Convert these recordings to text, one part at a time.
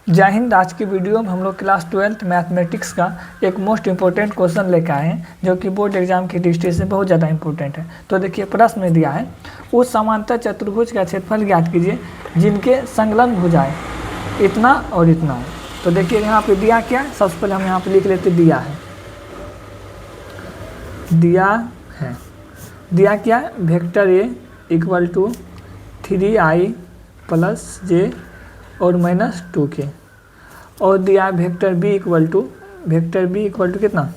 जय हिंद। आज की वीडियो में हम लोग क्लास 12th मैथमेटिक्स का एक मोस्ट इंपॉर्टेंट क्वेश्चन लेकर आए हैं, जो कि बोर्ड एग्जाम की दृष्टि से बहुत ज़्यादा इंपॉर्टेंट है। तो देखिए, प्रश्न में दिया है, उस समांतर चतुर्भुज का क्षेत्रफल ज्ञात कीजिए जिनके संलग्न भुजाएं इतना और इतना है। तो देखिए यहाँ पे दिया क्या है, सबसे पहले हम यहाँ पे लिख लेते दिया क्या है, vector a equal to 3i plus j और -2k, और दिया वेक्टर बी इक्वल टू कितना,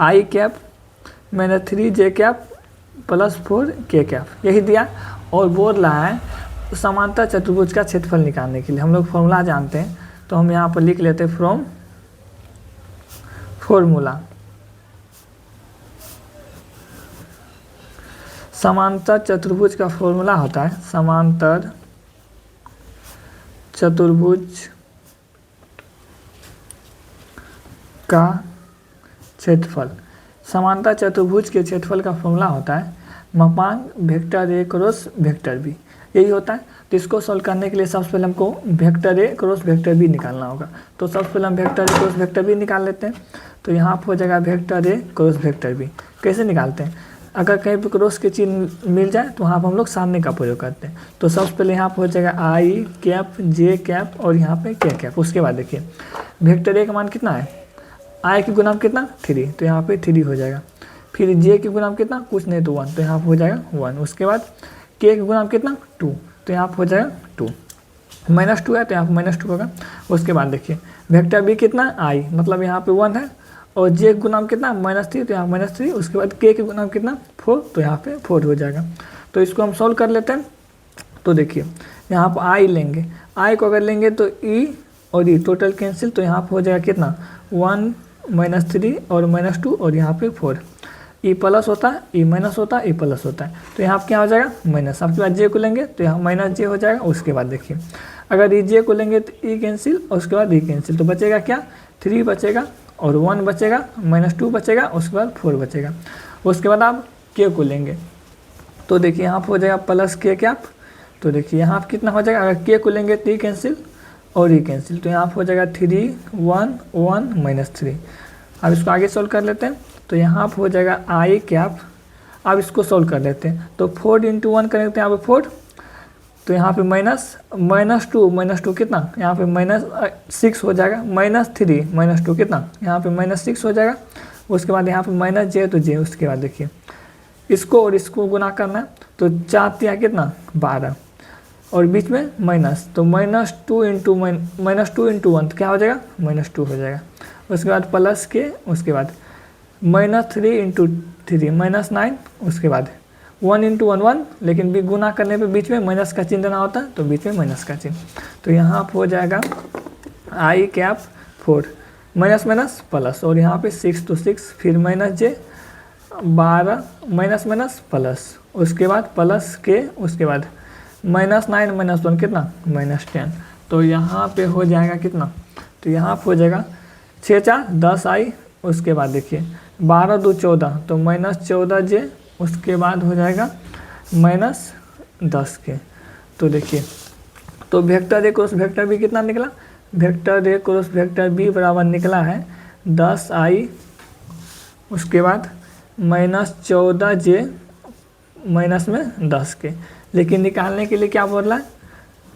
i cap -3j cap plus 4k cap, यही दिया। और बोल रहा है समांतर चतुर्भुज का क्षेत्रफल निकालने के लिए हम लोग फॉर्मूला जानते हैं, तो हम यहाँ पर लिख लेते हैं फ्रॉम फॉर्मूला। समांतर चतुर्भुज का फॉर्मूला होता है समांतर चतुर्भुज का क्षेत्रफल। समांतर चतुर्भुज के क्षेत्रफल का फॉर्मूला होता है मापांक vector A cross vector B, यही होता है। तो इसको सॉल्व करने के लिए सबसे पहले हमको vector A cross vector B निकालना होगा। तो सबसे पहले हम vector A cross vector B निकाल लेते हैं। तो यहाँ पर हो जाएगा vector A cross vector B. कैसे निकालते हैं, अगर कहीं पर क्रॉस के चिन्ह मिल जाए तो वहाँ पर हम लोग सामने का प्रयोग करते हैं। तो सबसे पहले यहाँ पर हो जाएगा आई कैप जे कैप और यहाँ पे के कैप। उसके बाद देखिए वेक्टर ए का मान कितना है, आई की गुणांक कितना 3, तो यहाँ पे 3 हो जाएगा। फिर जे की गुणांक कितना, कुछ नहीं तो 1, तो यहाँ पर हो जाएगा 1। उसके बाद के की गुणांक कितना 2, तो यहाँ पर हो जाएगा 2। -2 है तो यहाँ पर -2 होगा। उसके बाद देखिए वेक्टर बी कितना आई, मतलब यहाँ पे 1 है, और जे के गुणांक कितना -3, तो यहाँ -3। उसके बाद के गुणांक कितना 4, तो यहाँ पे 4 हो जाएगा। तो इसको हम सॉल्व कर लेते हैं। तो देखिए यहाँ पर आई लेंगे, आई को अगर लेंगे तो ई और ई टोटल कैंसिल, तो यहाँ पर हो जाएगा कितना 1 -3 और -2 और यहाँ पे 4। ई प्लस होता है, ई माइनस होता है, ई प्लस होता है, तो यहाँ पर क्या हो जाएगा माइनस। आपके बाद जे को लेंगे तो यहाँ -j हो जाएगा। उसके बाद देखिए अगर ई जे को लेंगे तो ई कैंसिल और उसके बाद ई कैंसिल, तो बचेगा क्या 3 बचेगा और 1 बचेगा, -2 बचेगा, उसके बाद 4 बचेगा। उसके बाद आप के को लेंगे तो देखिए यहाँ पर हो जाएगा प्लस के कैप। तो देखिए यहाँ पर कितना हो जाएगा, अगर के को लेंगे तो ई कैंसिल और ई कैंसिल, तो यहाँ पर हो जाएगा 3 1 1 -3। अब इसको आगे सोल्व कर लेते हैं। तो यहाँ पर हो जाएगा आई कैप। अब इसको सोल्व कर लेते हैं, तो 4 × 1 करेंगे तो यहाँ पे 4, तो यहाँ पे -2 कितना, यहाँ पे -6 हो जाएगा, -3 -2 कितना, यहाँ पे -6 हो जाएगा। उसके बाद यहाँ पे -j तो j। उसके बाद देखिए इसको और इसको गुना करना है, तो 4 × 3 कितना 12 और बीच में माइनस, तो -2 × 1 तो क्या हो जाएगा -2 हो जाएगा। उसके बाद प्लस के, उसके बाद -3 × 3 -9, उसके बाद 1 × 1 1, लेकिन भी गुना करने पे बीच में माइनस का चिन्ह देना होता है, तो बीच में माइनस का चिन्ह। तो यहाँ पर हो जाएगा आई कैप 4 माइनस प्लस, और यहाँ पे 6 तो 6, फिर -j 12 माइनस प्लस, उसके बाद प्लस के, उसके बाद -9 -1 कितना -10। तो यहाँ पे हो जाएगा कितना, तो यहाँ पे हो जाएगा 6 4 10 आई। उसके बाद देखिए 12 2 14, तो -14j, उसके बाद हो जाएगा -10 के। तो देखिए तो vector A cross vector B कितना निकला, vector A cross vector B बराबर निकला है 10i, उसके बाद -14j माइनस में 10 के। लेकिन निकालने के लिए क्या बोल रहा है,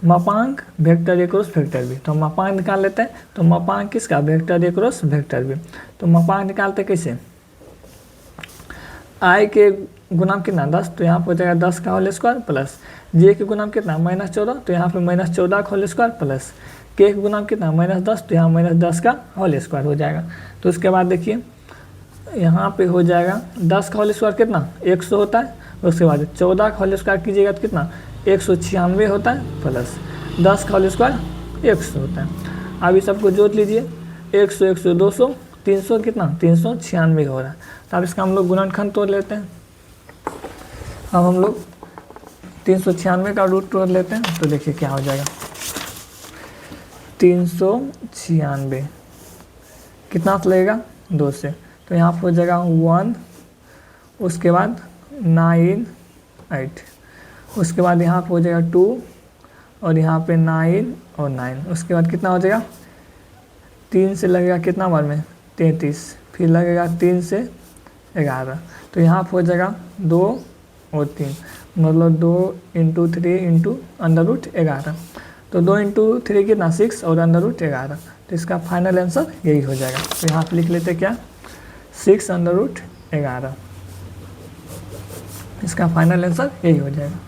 मापांक vector A cross vector B. तो हम मापांक निकाल लेते हैं। तो मापांक किसका, vector A cross vector B. तो मापांक निकालते कैसे, आई के गुणांक कितना 10, तो यहाँ पर हो जाएगा 10 का होल स्क्वायर, प्लस जे के गुणांक कितना -14, तो यहाँ पे -14 का होल स्क्वायर, प्लस के गुणांक कितना -10, तो यहाँ -10 का होल स्क्वायर हो जाएगा। तो उसके बाद देखिए यहाँ पे हो जाएगा 10 का होल स्क्वायर कितना 100 होता है। उसके बाद 14 का होल स्क्वायर कीजिएगा तो कितना 196 होता है, प्लस 10 का होल स्क्वायर 100 होता है। अब ये सबको जोड़ लीजिए, 100 100 200 300 कितना 396 हो रहा है। तो अब इसका हम लोग गुणनखंड तोड़ लेते हैं। अब हम लोग 396 का रूट तोड़ लेते हैं। तो देखिए क्या हो जाएगा 396 कितना लगेगा 2 से, तो यहाँ पर हो जाएगा 1, उसके बाद 9 8, उसके बाद यहाँ पर हो जाएगा 2 और यहाँ पे 9 और 9, उसके बाद कितना हो जाएगा, 3 से लगेगा कितना बार में 33, फिर लगेगा 3 से 11, तो यहाँ पर हो जाएगा 2 और 3, मतलब 2 इंटू 3 इंटू √11, तो 2 इंटू 3 कितना 6 और √11, तो इसका फाइनल आंसर यही हो जाएगा। तो यहाँ पे लिख लेते क्या 6 √11, इसका फाइनल आंसर यही हो जाएगा।